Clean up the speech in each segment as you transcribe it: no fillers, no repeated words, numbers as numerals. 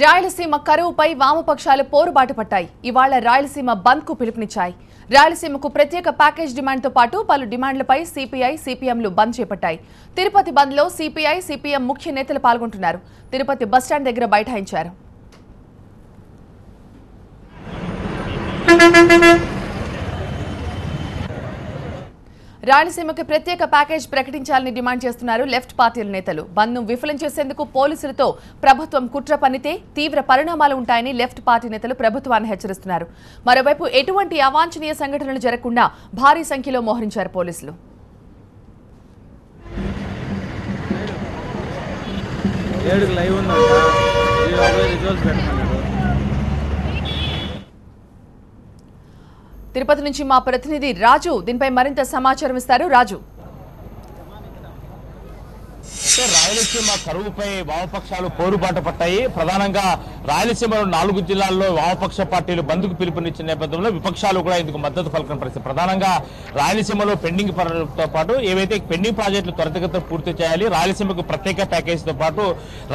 రాయలసీమ కరువుపై వామపక్షాలు పోరుబాటు పట్టాయి. ఇవాళ రాయలసీమ బంద్ కు పిలుపునిచ్చాయి. రాయలసీమకు ప్రత్యేక ప్యాకేజ్ డిమాండ్తో పాటు పలు డిమాండ్లపై సిపిఐ, సిపిఎంలు బంద్ చేపట్టాయి. తిరుపతి బంద్లో సిపిఐ, సిపిఎం ముఖ్య నేతలు పాల్గొంటున్నారు. తిరుపతి బస్టాండ్ దగ్గర బైఠాయించారు. రాయలసీమకు ప్రత్యేక ప్యాకేజ్ ప్రకటించాలని డిమాండ్ చేస్తున్నారు లెఫ్ట్ పార్టీల నేతలు. బంద్ను విఫలం చేసేందుకు పోలీసులతో ప్రభుత్వం కుట్ర పన్నితే తీవ్ర పరిణామాలు ఉంటాయని లెఫ్ట్ పార్టీ నేతలు ప్రభుత్వాన్ని హెచ్చరిస్తున్నారు. మరోవైపు ఎటువంటి అవాంఛనీయ సంఘటనలు జరగకుండా భారీ సంఖ్యలో మోహరించారు పోలీసులు. తిరుపతి నుంచి మా ప్రతినిధి రాజు దీనిపై మరింత సమాచారం ఇస్తారు. రాజు, రాయలసీమ కరువుపై వామపక్షాలు పోరుబాట పట్టాయి. ప్రధానంగా రాయలసీమలో 4 జిల్లాల్లో వామపక్ష పార్టీలు బంద్కు పిలుపునిచ్చిన నేపథ్యంలో విపక్షాలు కూడా ఇందుకు మద్దతు పలికిన పరిస్థితి. ప్రధానంగా రాయలసీమలో పెండింగ్ పనులతో పాటు ఏవైతే పెండింగ్ ప్రాజెక్టులు త్వరితగతిన పూర్తి చేయాలి, రాయలసీమకు ప్రత్యేక ప్యాకేజీతో పాటు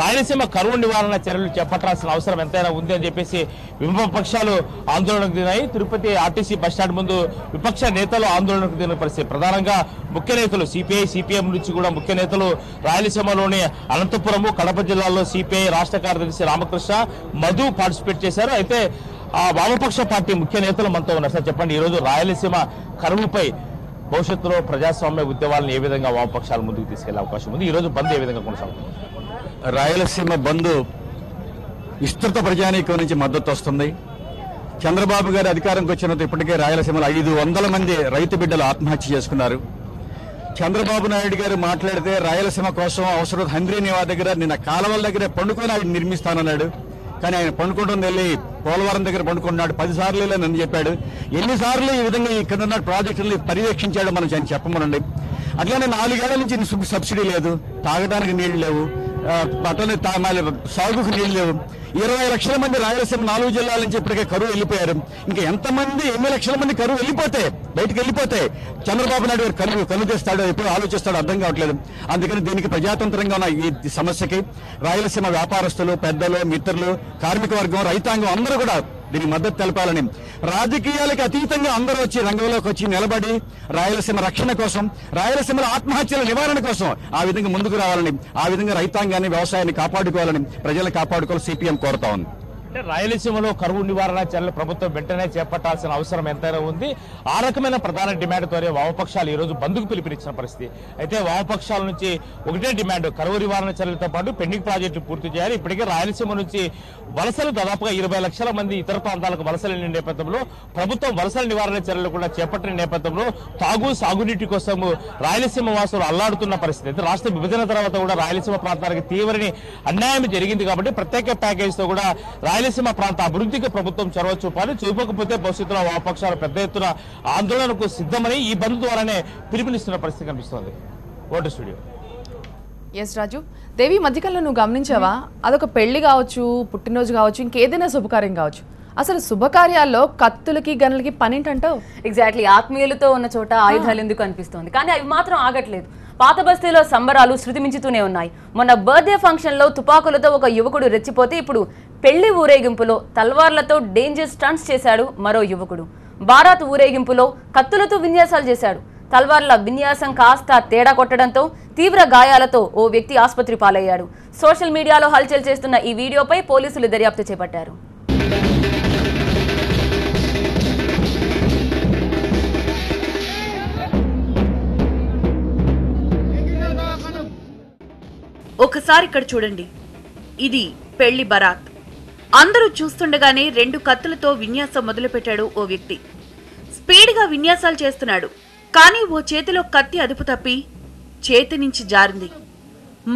రాయలసీమ కరువు నివారణ చర్యలు చేపట్టాల్సిన అవసరం ఎంతైనా ఉంది అని చెప్పేసి విపక్షాలు ఆందోళనకు దిగాయి. తిరుపతి ఆర్టీసీ బస్టాండ్ ముందు విపక్ష నేతలు ఆందోళనకు దిగిన పరిస్థితి. ప్రధానంగా ముఖ్య నేతలు సిపిఐ, సిపిఎం నుంచి కూడా ముఖ్య నేతలు రాయలసీమలోని అనంతపురము, కడప జిల్లాలో సిపిఐ రాష్ట్ర కార్యదర్శి రామకృష్ణ, మధు పార్టిసిపేట్ చేశారు. అయితే ఆ వామపక్ష పార్టీ ముఖ్య నేతలు మనతో ఉన్నారు. సార్ చెప్పండి, ఈరోజు రాయలసీమ కరువుపై భవిష్యత్తులో ప్రజాస్వామ్య ఉద్యమాలను ఏ విధంగా వామపక్షాలు ముందుకు తీసుకెళ్లే అవకాశం ఉంది? ఈరోజు బంద్ ఏ విధంగా కొనసాగుతుంది? రాయలసీమ బంద్ విస్తృత ప్రజానీకం నుంచి మద్దతు వస్తుంది. చంద్రబాబు గారి అధికారంకి వచ్చినంత ఇప్పటికే రాయలసీమలో 500 మంది రైతు బిడ్డలు ఆత్మహత్య చేసుకున్నారు. చంద్రబాబు నాయుడు గారు మాట్లాడితే రాయలసీమ కోసం అవసరం హంద్రీనివా దగ్గర నిన్న కాలువల దగ్గర పండుకొని ఆయన నిర్మిస్తానన్నాడు. కానీ ఆయన పండుకుంటుంది వెళ్ళి పోలవరం దగ్గర పండుకున్నాడు. 10 సార్లు నన్ను చెప్పాడు. ఎన్నిసార్లు ఈ విధంగా ఇక్కడ ఉన్న ప్రాజెక్టులను పర్యవేక్షించాడు మనం చెప్పమనండి. అట్లానే 4 ఏళ్ల నుంచి సబ్సిడీ లేదు, తాగడానికి నీళ్లు లేవు, బట్టలు సాగుకు నీళ్లు లేవు. 20 లక్షల మంది రాయలసీమ 4 జిల్లాల నుంచి ఇప్పటికే కరువు వెళ్ళిపోయారు. ఇంకా ఎంతమంది, ఎన్ని లక్షల మంది కరువు బయటకు వెళ్ళిపోతే చంద్రబాబు నాయుడు గారు కన్ను చేస్తాడో, ఎప్పుడు ఆలోచిస్తాడో అర్థం కావట్లేదు. అందుకని దీనికి ప్రజాతంత్రంగా ఉన్న ఈ సమస్యకి రాయలసీమ వ్యాపారస్తులు, పెద్దలు, మిత్రులు, కార్మిక వర్గం, రైతాంగం అందరూ కూడా దీనికి మద్దతు తెలపాలని, రాజకీయాలకు అతీతంగా అందరూ వచ్చి రంగంలోకి వచ్చి నిలబడి రాయలసీమ రక్షణ కోసం, రాయలసీమలో ఆత్మహత్యల నివారణ కోసం ఆ విధంగా ముందుకు రావాలని, ఆ విధంగా రైతాంగాన్ని, వ్యవసాయాన్ని కాపాడుకోవాలని, ప్రజలను కాపాడుకోవాలని సిపిఎం కోరుతా ఉంది. అంటే రాయలసీమలో కరువు నివారణ చర్యలు ప్రభుత్వం వెంటనే చేపట్టాల్సిన అవసరం ఎంతైనా ఉంది. ఆ రకమైన ప్రధాన డిమాండ్తోనే వామపక్షాలు ఈ రోజు బంద్కు పిలుపునిచ్చిన పరిస్థితి. అయితే వామపక్షాల నుంచి ఒకటే డిమాండ్, కరువు నివారణ చర్యలతో పాటు పెండింగ్ ప్రాజెక్టులు పూర్తి చేయాలి. ఇప్పటికే రాయలసీమ నుంచి వలసలు దాదాపుగా 20 లక్షల మంది ఇతర ప్రాంతాలకు వలసలు వెళ్ళిన నేపథ్యంలో ప్రభుత్వం వలసల నివారణ చర్యలు కూడా చేపట్టిన నేపథ్యంలో సాగునీటి కోసం రాయలసీమ వాసులు అల్లాడుతున్న పరిస్థితి. అయితే రాష్ట్ర విభజన తర్వాత కూడా రాయలసీమ ప్రాంతానికి తీవ్రని అన్యాయం జరిగింది కాబట్టి ప్రత్యేక ప్యాకేజీతో కూడా రాయలసీమ ప్రాంత అభివృద్ధికి ప్రభుత్వం చొరవ చూపాలి. చూపకపోతే భవిష్యత్తులో వామపక్షాలు పెద్ద ఎత్తున ఆందోళనకు సిద్ధమని ఈ బంద్ ద్వారానే పిలుపునిస్తున్న పరిస్థితి కనిపిస్తోంది. Vote studio. ఎస్ రాజు, దేవి మధ్యకాలంలో నువ్వు గమనించావా, అదొక పెళ్లి కావచ్చు, పుట్టినరోజు కావచ్చు, ఇంకేదైనా శుభకార్యం కావచ్చు, అసలు శుభకార్యాల్లో కత్తులకి గన్నులకి పనేంటంటావు? ఎగ్జాక్ట్లీ, ఆత్మీయులతో ఉన్న చోట ఆయుధాలు ఎందుకు అనిపిస్తుంది. కానీ అవి మాత్రం ఆగట్లేదు. పాత బస్తీలో సంబరాలు శృతిమించుతూనే ఉన్నాయి. మొన్న బర్త్డే ఫంక్షన్లో తుపాకులతో ఒక యువకుడు రెచ్చిపోతే ఇప్పుడు పెళ్లి ఊరేగింపులో తల్వార్లతో డేంజర్ స్టంట్స్ చేశాడు మరో యువకుడు. బారాత్ ఊరేగింపులో కత్తులతో విన్యాసాలు చేశాడు. తల్వార్ల విన్యాసం కాస్త తేడా కొట్టడంతో తీవ్ర గాయాలతో ఓ వ్యక్తి ఆసుపత్రి పాలయ్యాడు. సోషల్ మీడియాలో హల్చల్ చేస్తున్న ఈ వీడియోపై పోలీసులు దర్యాప్తు చేపట్టారు. ఒకసారి ఇక్కడ చూడండి, ఇది పెళ్లి బరాత్. అందరూ చూస్తుండగానే 2 కత్తులతో విన్యాసం మొదలుపెట్టాడు ఓ వ్యక్తి. స్పీడ్గా విన్యాసాలు చేస్తున్నాడు. కానీ ఓ చేతిలో కత్తి అదుపు తప్పి చేతి నుంచి జారింది.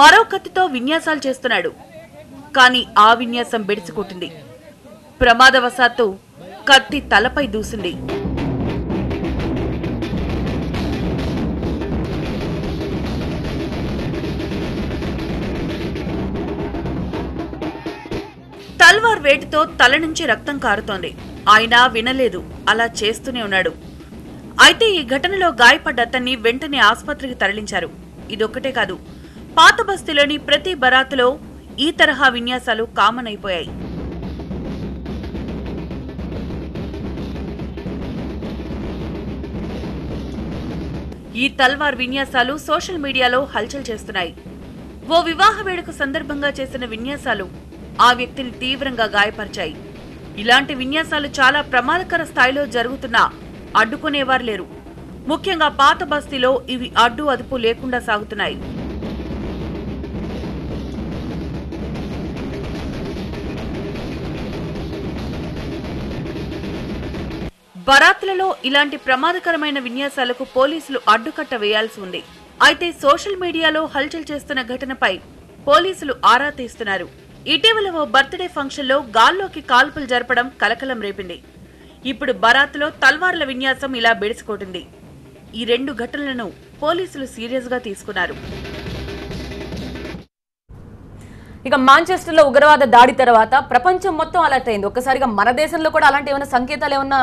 మరో కత్తితో విన్యాసాలు చేస్తున్నాడు. కానీ ఆ విన్యాసం బెడిసికొట్టింది. ప్రమాదవశాత్తు కత్తి తలపై దూసింది. తల్వార్ వేటుతో తల నుంచి రక్తం కారుతోంది. ఆయన వినలేదు, అలా చేస్తూనే ఉన్నాడు. అయితే ఈ ఘటనలో గాయపడ్డ అతన్ని వెంటనే ఆసుపత్రికి తరలించారు. ఇదొక్కటే కాదు, పాత బస్తీలోని ప్రతి బరాత్లో ఈ తరహా విన్యాసాలు కామన్ అయిపోయాయి. ఈ తల్వార్ విన్యాసాలు సోషల్ మీడియాలో హల్చల్ చేస్తున్నాయి. ఓ వివాహ వేడుక సందర్భంగా చేసిన విన్యాసాలు ఆ వ్యక్తిని తీవ్రంగా గాయపరిచాయి. ఇలాంటి విన్యాసాలు చాలా ప్రమాదకర స్థాయిలో జరుగుతున్నా అడ్డుకునేవారు లేరు. ముఖ్యంగా పాత బస్తీలో ఇవి అడ్డు అదుపు లేకుండా సాగుతున్నాయి. బరాత్లలో ఇలాంటి ప్రమాదకరమైన విన్యాసాలకు పోలీసులు అడ్డుకట్ట వేయాల్సి ఉంది. అయితే సోషల్ మీడియాలో హల్చల్ చేస్తున్న ఘటనపై పోలీసులు ఆరా తీస్తున్నారు. ఇటీవల ఓ బర్త్డే ఫంక్షన్లో గాల్లోకి కాల్పులు జరపడం కలకలం రేపింది. ఇప్పుడు బరాత్లో తల్వార్ల విన్యాసం ఇలా బెడిసికొట్టింది. ఈ 2 ఘటనలను పోలీసులు సీరియస్ గా తీసుకున్నారు. ఇక మాంచెస్టర్ లో ఉగ్రవాద దాడి తర్వాత ప్రపంచం మొత్తం అలర్ట్ అయింది. ఒక్కసారిగా మన దేశంలో కూడా అలాంటి ఏమైనా సంకేతాలు ఏమన్నా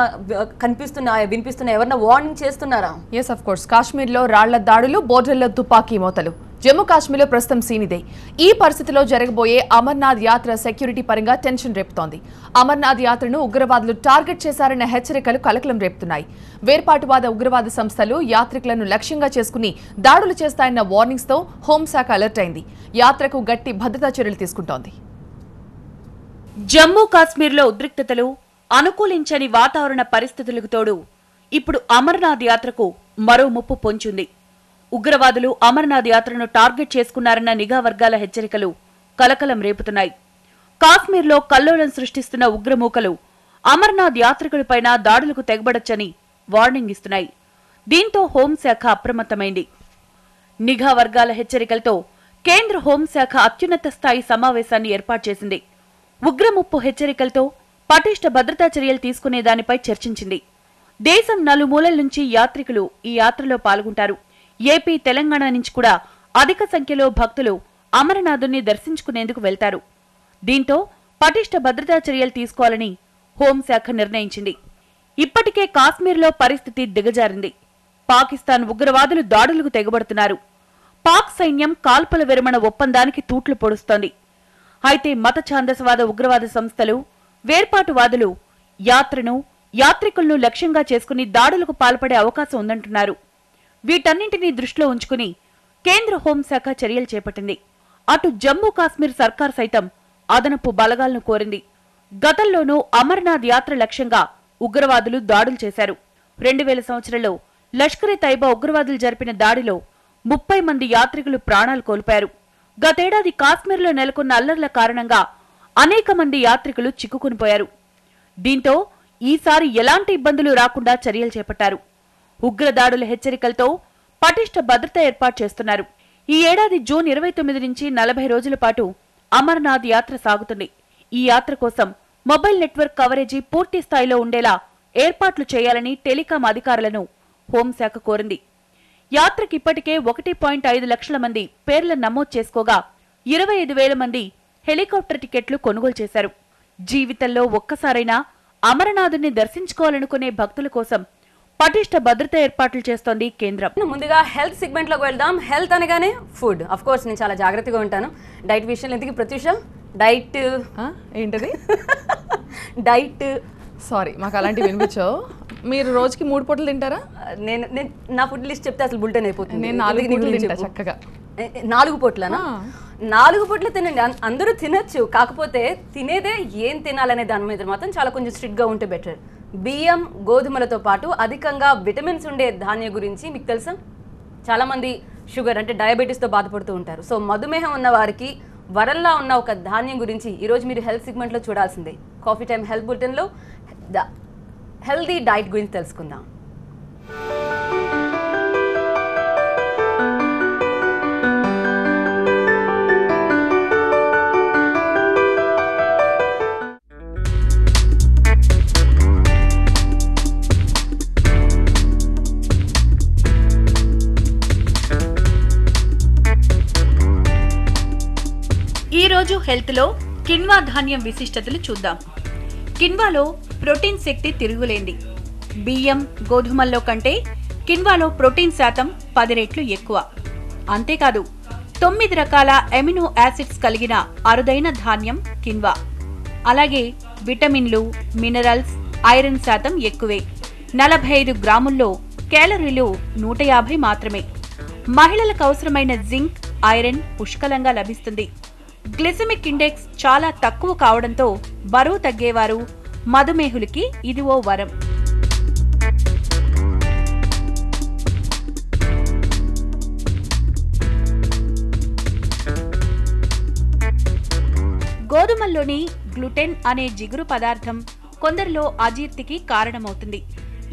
కనిపిస్తున్నాయా, వినిపిస్తున్నాయా, ఎవరన్నా వార్నింగ్ చేస్తున్నారా? Yes of course. కాశ్మీర్లో రాళ్ల దాడులు, బోర్డర్లో తుపాకీ మోతలు. జమ్మూ కాశ్మీర్లో ప్రస్తుతం సీన్ ఇదే. ఈ పరిస్థితిలో జరగబోయే అమర్నాథ్ యాత్ర సెక్యూరిటీ పరంగా టెన్షన్ రేపుతోంది. అమర్నాథ్ యాత్రను ఉగ్రవాదులు టార్గెట్ చేశారన్న హెచ్చరికలు కలకలం రేపుతున్నాయి. వేర్పాటువాద ఉగ్రవాద సంస్థలు యాత్రికులను లక్ష్యంగా చేసుకుని దాడులు చేస్తాయన్న వార్నింగ్స్ తో హోంశాఖ అలర్ట్ అయింది. యాత్రకు గట్టి భద్రతా చర్యలు తీసుకుంటోంది. జమ్మూ కాశ్మీర్లో ఉద్రిక్తతలు, అనుకూలించని వాతావరణ పరిస్థితులకు తోడు ఇప్పుడు అమర్నాథ్ యాత్రకు మరో ముప్పు పొంచుంది. ఉగ్రవాదులు అమర్నాథ్ యాత్రను టార్గెట్ చేసుకున్నారన్న నిఘా వర్గాల హెచ్చరికలు కలకలం రేపుతున్నాయి. కాశ్మీర్లో కల్లోలం సృష్టిస్తున్న ఉగ్రమూకలు అమర్నాథ్ యాత్రికులపైన దాడులకు తెగబడొచ్చని వార్నింగ్ ఇస్తున్నాయి. దీంతో హోంశాఖ అప్రమత్తమైంది. నిఘా వర్గాల హెచ్చరికలతో కేంద్ర హోంశాఖ అత్యున్నత స్థాయి సమావేశాన్ని ఏర్పాటు చేసింది. ఉగ్రముప్పు హెచ్చరికలతో పటిష్ట భద్రతా చర్యలు తీసుకునే దానిపై చర్చించింది. దేశం నలుమూలల నుంచి యాత్రికులు ఈ యాత్రలో పాల్గొంటారు. ఏపీ, తెలంగాణ నుంచి కూడా అధిక సంఖ్యలో భక్తులు అమరనాథుని దర్శించుకునేందుకు వెళ్తారు. దీంతో పటిష్ట భద్రతా చర్యలు తీసుకోవాలని హోంశాఖ నిర్ణయించింది. ఇప్పటికే కాశ్మీర్లో పరిస్థితి దిగజారింది. పాకిస్తాన్ ఉగ్రవాదులు దాడులకు తెగబడుతున్నారు. పాక్ సైన్యం కాల్పుల విరమణ ఒప్పందానికి తూట్లు పొడుస్తోంది. అయితే మత ఛాందసవాద ఉగ్రవాద సంస్థలు, వేర్పాటువాదులు యాత్రను, యాత్రికులను లక్ష్యంగా చేసుకుని దాడులకు పాల్పడే అవకాశం ఉందంటున్నారు. వీటన్నింటినీ దృష్టిలో ఉంచుకుని కేంద్ర హోంశాఖ చర్యలు చేపట్టింది. అటు జమ్మూ కాశ్మీర్ సర్కార్ సైతం అదనపు బలగాలను కోరింది. గతంలోనూ అమర్నాథ్ యాత్ర లక్ష్యంగా ఉగ్రవాదులు దాడులు చేశారు. 2000 సంవత్సరంలో లష్కరే తైబా ఉగ్రవాదులు జరిపిన దాడిలో 30 మంది యాత్రికులు ప్రాణాలు కోల్పోయారు. గతేడాది కాశ్మీర్లో నెలకొన్న అల్లర్ల కారణంగా అనేక మంది యాత్రికులు చిక్కుకునిపోయారు. దీంతో ఈసారి ఎలాంటి ఇబ్బందులు రాకుండా చర్యలు చేపట్టారు. ఉగ్రదాడుల హెచ్చరికలతో పటిష్ట భద్రత ఏర్పాటు చేస్తున్నారు. ఈ ఏడాది జూన్ 29 నుంచి 40 రోజుల పాటు అమర్నాథ్ యాత్ర సాగుతుంది. ఈ యాత్ర కోసం మొబైల్ నెట్వర్క్ కవరేజీ పూర్తి స్థాయిలో ఉండేలా ఏర్పాట్లు చేయాలని టెలికాం అధికారులను హోంశాఖ కోరింది. యాత్రకు ఇప్పటికే 1.5 లక్షల మంది పేర్లను నమోదు చేసుకోగా 25,000 మంది హెలికాప్టర్ టికెట్లు కొనుగోలు చేశారు. జీవితంలో ఒక్కసారైనా అమరనాథుని దర్శించుకోవాలనుకునే భక్తుల కోసం పటిష్ట భద్రత ఏర్పాట్లు చేస్తోంది కేంద్రం. ముందుగా హెల్త్ సెగ్మెంట్ లోకి వెళ్దాం. హెల్త్ అనగానే ఫుడ్. అఫ్ కోర్స్ నేను చాలా జాగ్రత్తగా ఉంటాను డైట్ విషయంలో. ఎందుకు ప్రత్యూష డైట్ ఏంటది? డైట్ సారీ, మాకు అలాంటివి వినిపించవు. మీరు రోజుకి 3 పూటలు తింటారా? నేను నా ఫుడ్ లిస్ట్ చెప్తే అసలు బుల్టెన్ అయిపోతుంది. నేను 4 పూటలు తింటా చక్కగా. 4 పూటలనా? 4 పూటలు తినండి, అందరూ తినొచ్చు. కాకపోతే తినేదే ఏం తినాలనే దాని మీద మాత్రం చాలా కొంచెం స్ట్రిక్ట్ గా ఉంటే బెటర్. బియ్యం, గోధుమలతో పాటు అధికంగా విటమిన్స్ ఉండే ధాన్యం గురించి మీకు తెలుసా? చాలా మంది షుగర్ అంటే డయాబెటీస్ తో బాధపడుతూ ఉంటారు. సో మధుమేహం ఉన్న వారికి వరల్లా ఉన్న ఒక ధాన్యం గురించి ఈరోజు మీరు హెల్త్ సెగ్మెంట్ లో చూడాల్సిందే. కాఫీ టైమ్ హెల్త్ బులెటిన్ లో హెల్దీ డైట్ గురించి తెలుసుకుందాం. ఈ రోజు హెల్త్ లో కిన్వా ధాన్యం విశిష్టతలు చూద్దాం. కిన్వాలో ప్రోటీన్ శక్తి తిరుగులేంది. బియ్యం, గోధుమల్లో కంటే కిన్వాలో ప్రోటీన్ శాతం 10 రెట్లు ఎక్కువ. అంతేకాదు 9 రకాల ఎమినో యాసిడ్స్ కలిగిన అరుదైన ధాన్యం కిన్వా. అలాగే విటమిన్లు, మినరల్స్, ఐరన్ శాతం ఎక్కువే. 45 గ్రాముల్లో క్యాలరీలు 150 మాత్రమే. మహిళలకు అవసరమైన జింక్, ఐరన్ పుష్కలంగా లభిస్తుంది. గ్లిసెమిక్ ఇండెక్స్ చాలా తక్కువ కావడంతో బరువు తగ్గేవారు, మధుమేహులకి ఇది ఓ వరం. గోధుమల్లోని గ్లూటెన్ అనే జిగురు పదార్థం కొందరిలో అజీర్తికి కారణమవుతుంది.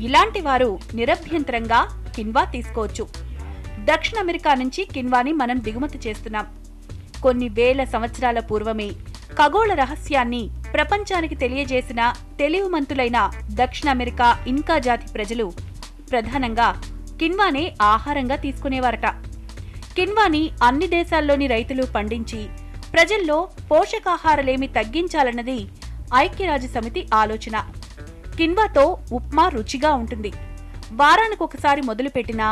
ఇలాంటి వారు నిరభ్యంతరంగా కిన్వా తీసుకోవచ్చు. దక్షిణ అమెరికా నుంచి కిన్వాని మనం దిగుమతి చేస్తున్నాం. కొన్ని వేల సంవత్సరాల పూర్వమే ఖగోళ రహస్యాన్ని ప్రపంచానికి తెలియజేసిన తెలివిమంతులైన దక్షిణ అమెరికా ఇన్కా జాతి ప్రజలు ప్రధానంగా కిన్వానే ఆహారంగా తీసుకునేవారట. కిన్వాని అన్ని దేశాల్లోని రైతులు పండించి ప్రజల్లో పోషకాహారలేమి తగ్గించాలన్నది ఐక్యరాజ్య సమితి ఆలోచన. కిన్వాతో ఉప్మా రుచిగా ఉంటుంది. వారానికి ఒకసారి మొదలుపెట్టినా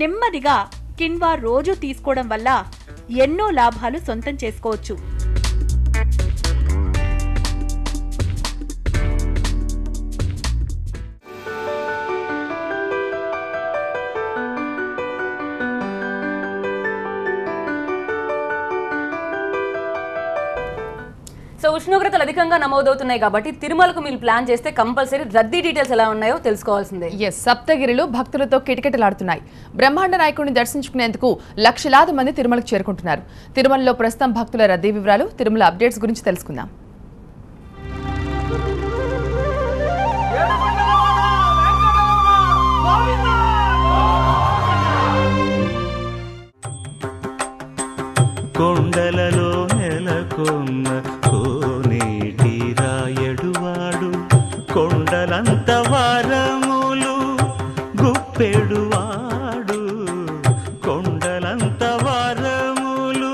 నెమ్మదిగా కిన్వా రోజు తీసుకోవడం వల్ల ఎన్నో లాభాలు సొంతం చేసుకోవచ్చు. సో ఉష్ణోగ్రతలు అధికంగా నమోదవుతున్నాయి కాబట్టి తిరుమలకు మీరు ప్లాన్ చేస్తే కంపల్సరీ రద్దీ డీటెయిల్స్ ఎలా ఉన్నాయో తెలుసుకోవాల్సిందే. సప్తగిరిలు భక్తులతో కిటకిటలాడుతున్నాయి. బ్రహ్మాండ నాయకుడిని దర్శించుకునేందుకు లక్షలాది మంది తిరుమలకు చేరుకుంటున్నారు. తిరుమలలో ప్రస్తుతం భక్తుల రద్దీ వివరాలు, తిరుమల అప్డేట్స్ గురించి తెలుసుకుందాం. కొండలలో నెలకొన్న కోనేటి రాయడువాడు, కొండలంత వారములు గుప్పెడువాడు, కొండలంత వారములు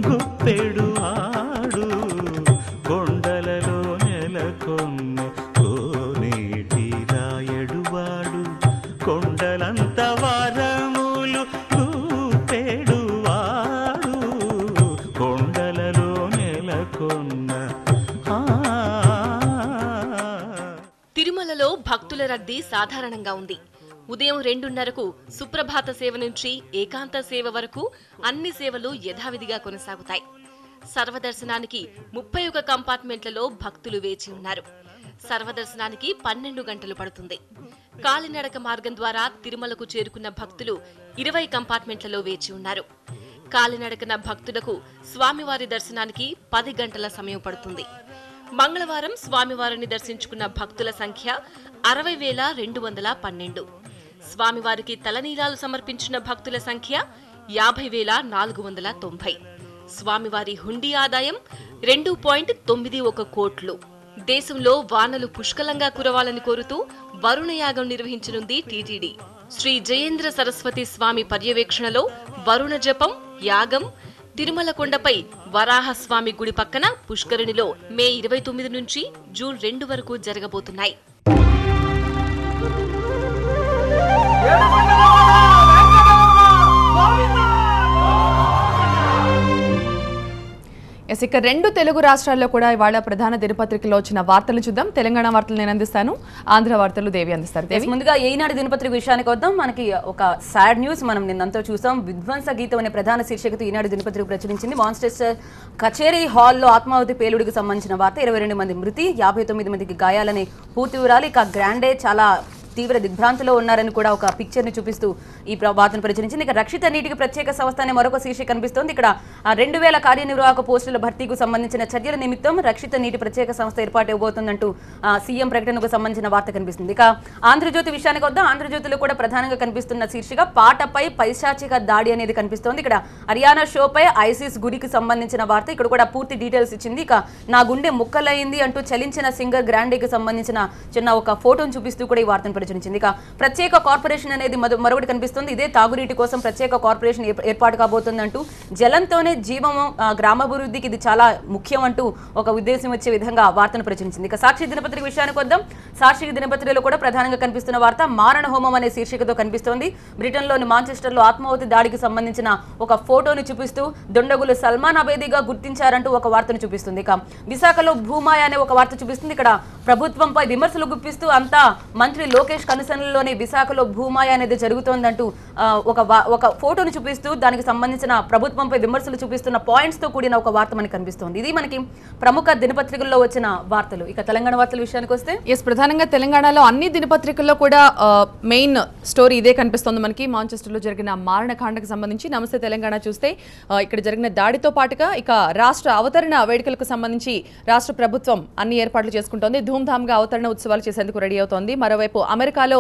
గుప్పెడువాడు, కొండలలో నెలకొన్న కోనేటి రాయడువాడు, కొండలంత వారములు గుప్పెడు తిరుమలలో భక్తుల రద్దీ సాధారణంగా ఉంది. ఉదయం 2:30కు సుప్రభాత సేవ నుంచి ఏకాంత సేవ వరకు అన్ని సేవలు యథావిధిగా కొనసాగుతాయి. సర్వదర్శనానికి 31 కంపార్ట్మెంట్లలో భక్తులు వేచి ఉన్నారు. సర్వదర్శనానికి 12 గంటలు పడుతుంది. కాలినడక మార్గం ద్వారా తిరుమలకు చేరుకున్న భక్తులు 20 కంపార్ట్మెంట్లలో వేచి ఉన్నారు. కాలినడకన భక్తులకు స్వామివారి దర్శనానికి 10 గంటల సమయం పడుతుంది. మంగళవారం స్వామివారిని దర్శించుకున్న భక్తుల సంఖ్య 60,212. స్వామివారికి తలనీలాలు సమర్పించిన భక్తుల సంఖ్య 50,490. స్వామివారి హుండీ ఆదాయం 2.91 కోట్లు. దేశంలో వానలు పుష్కలంగా కురవాలని కోరుతూ వరుణయాగం నిర్వహించనుంది టీటీడీ. శ్రీ జయేంద్ర సరస్వతి స్వామి పర్యవేక్షణలో వరుణ జపం, యాగం తిరుమల కొండపై వరాహస్వామి గుడి పక్కన పుష్కరిణిలో మే 29 నుంచి జూన్ 2 వరకు జరగబోతున్నాయి. ఇక 2 తెలుగు రాష్ట్రాల్లో కూడా ఇవాళ ప్రధాన దినపత్రికలో వచ్చిన వార్తలు చూద్దాం. తెలంగాణ వార్తలు నేను అందిస్తాను, ఆంధ్ర వార్తలు దేవి అందిస్తారు. దేవి, ముందుగా ఈనాడు దినపత్రిక విషయానికి వద్దాం. మనకి ఒక సాడ్ న్యూస్ మనం నిన్నంతా చూసాం. విధ్వంస గీతం అనే ప్రధాన శీర్షికతో ఈనాడు దినపత్రిక ప్రచురించింది. మాన్స్టర్స్ కచేరీ హాల్లో ఆత్మాహుతి పేలుడికి సంబంధించిన వార్త. 22 మంది మృతి, 59 మందికి గాయాలనే పూర్తి వివరాలు. ఇక గ్రాండే చాలా తీవ్ర దిగ్భ్రాంతిలో ఉన్నారని కూడా ఒక పిక్చర్ ని చూపిస్తూ ఈ వార్తను ప్రచురించింది. ఇక రక్షిత నీటికి ప్రత్యేక సంస్థ అనే మరొక శీర్షిక కనిపిస్తోంది. ఇక్కడ 2000 కార్యనిర్వాహక పోస్టుల భర్తీకి సంబంధించిన చర్యల నిమిత్తం రక్షిత నీటి ప్రత్యేక సంస్థ ఏర్పాటు ఇవ్వబోతుందంటూ సీఎం ప్రకటనకు సంబంధించిన వార్త కనిపిస్తుంది. ఇక ఆంధ్రజ్యోతి విషయానికి వద్దాం. ఆంధ్రజ్యోతిలో కూడా ప్రధానంగా కనిపిస్తున్న శీర్షిక పాటపై పైశాచిక దాడి అనేది కనిపిస్తోంది. ఇక్కడ హర్యానా షోపై ఐసిస్ గురికి సంబంధించిన వార్త. ఇక్కడ కూడా పూర్తి డీటెయిల్స్ ఇచ్చింది. ఇక నా గుండె ముక్కలైంది అంటూ చలించిన సింగర్ గ్రాండేకి సంబంధించిన చిన్న ఒక ఫోటోను చూపిస్తూ కూడా ఈ వార్తను ప్రచురించింది. ఇక ప్రత్యేక కార్పొరేషన్ అనేది మరొకటి కనిపిస్తుంది. ఇదే తాగునీటి కోసం ప్రత్యేక కార్పొరేషన్ ఏర్పాటు కాబోతుందంటూ జలంతోనే జీవం, గ్రామాభివృద్ధికి ఇది చాలా ముఖ్యం అంటూ ఒక ఉద్దేశం వచ్చే విధంగా వార్తను ప్రచురించింది. ఇక సాక్షి దినపత్రిక విషయానికి వద్దాం. సాక్షి దినపత్రికలో కూడా ప్రధానంగా కనిపిస్తున్న వార్త మారణ హోమం అనే శీర్షికతో కనిపిస్తోంది. బ్రిటన్లోని మాంచెస్టర్లో ఆత్మాహుతి దాడికి సంబంధించిన ఒక ఫోటోను చూపిస్తూ దుండగులు సల్మాన్ అబేదీగా గుర్తించారంటూ ఒక వార్తను చూపిస్తుంది. ఇక విశాఖలో భూమాయ అనే ఒక వార్త చూపిస్తుంది. ఇక్కడ ప్రభుత్వంపై విమర్శలు గుప్పిస్తూ అంతా మంత్రి లోకేష్ కనుసనలోనే విశాఖలో భూమాయ అనేది జరుగుతోందంటూ ఒక ఫోటోను చూపిస్తూ దానికి సంబంధించిన ప్రభుత్వంపై విమర్శలు చూపిస్తున్న పాయింట్స్ తో కూడిన ఒక వార్త మనకి కనిపిస్తోంది. ఇది మనకి ప్రముఖ దినపత్రికల్లో వచ్చిన వార్తలు. ఇక తెలంగాణ వార్తల విషయానికి వస్తే ప్రధానంగా తెలంగాణలో అన్ని దినపత్రికల్లో కూడా మెయిన్ స్టోరీ ఇదే కనిపిస్తోంది మనకి. మాంచెస్టర్లో జరిగిన మారణకాండకు సంబంధించి నమస్తే తెలంగాణ చూస్తే ఇక్కడ జరిగిన దాడితో పాటుగా ఇక రాష్ట్ర అవతరణ వేడుకలకు సంబంధించి రాష్ట్ర ప్రభుత్వం అన్ని ఏర్పాట్లు చేసుకుంటోంది. ధూమ్ధామ్గా అవతరణ ఉత్సవాలు చేసేందుకు రెడీ అవుతోంది. మరోవైపు అమెరికాలో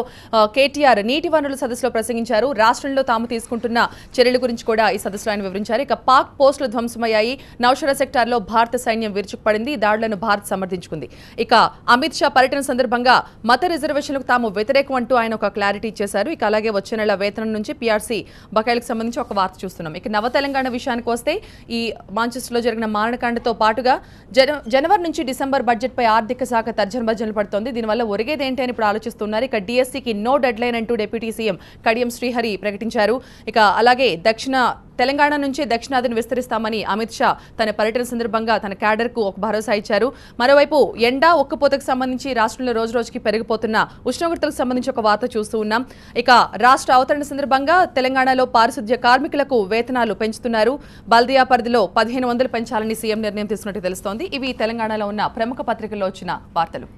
కేటీఆర్ నీటి వనరుల సదస్సులో ప్రసంగించారు. రాష్ట్రంలో తాము తీసుకుంటున్న చర్యల గురించి కూడా ఈ సదస్సులో ఆయన వివరించారు. ఇక పాక్ పోస్టులు ధ్వంసమయ్యాయి. నౌషరా సెక్టార్లో భారత సైన్యం విరుచుకుపడింది. దాడులను భారత్ సమర్థించుకుంది. ఇక అమిత్ షా పర్యటన సందర్భంగా మత రిజర్వేషన్లకు తాము వ్యతిరేకం అంటూ ఆయన ఒక క్లారిటీ ఇచ్చేశారు. ఇక అలాగే వచ్చే నెల వేతనం నుంచి పీఆర్సీ బకాయిలకు సంబంధించి ఒక వార్త చూస్తున్నాం. ఇక నవ తెలంగాణ విషయానికి వస్తే ఈ మాంచెస్టర్లో జరిగిన మారణకాండతో పాటుగా జనవరి నుంచి డిసెంబర్ బడ్జెట్ పై ఆర్థిక శాఖ తర్జనభర్జనలు పడుతోంది. దీనివల్ల ఒరిగేది ఏంటి అని ఇప్పుడు ఆలోచిస్తున్నారు. ఇక డిఎస్సికి నో డెడ్ లైన్ అంటూ డిప్యూటీ సీఎం కడియం శ్రీహరి ప్రకటించారు. ఇక అలాగే తెలంగాణ నుంచి దక్షిణాదిని విస్తరిస్తామని అమిత్ షా తన పర్యటన సందర్భంగా తన క్యాడర్ కు ఒక భరోసా ఇచ్చారు. మరోవైపు ఎండా ఒక్కపోతకు సంబంధించి రాష్ట్రంలో రోజు రోజుకి పెరిగిపోతున్న ఉష్ణోగ్రతలకు సంబంధించి ఒక వార్త చూస్తూ ఉన్నాం. ఇక రాష్ట్ర అవతరణ సందర్భంగా తెలంగాణలో పారిశుద్ధ్య కార్మికులకు వేతనాలు పెంచుతున్నారు. బల్దియా పరిధిలో 1500 పెంచాలని సీఎం నిర్ణయం తీసుకున్నట్టు తెలుస్తోంది. ఇవి తెలంగాణలో ఉన్న ప్రముఖ పత్రికల్లో వచ్చిన వార్తలు.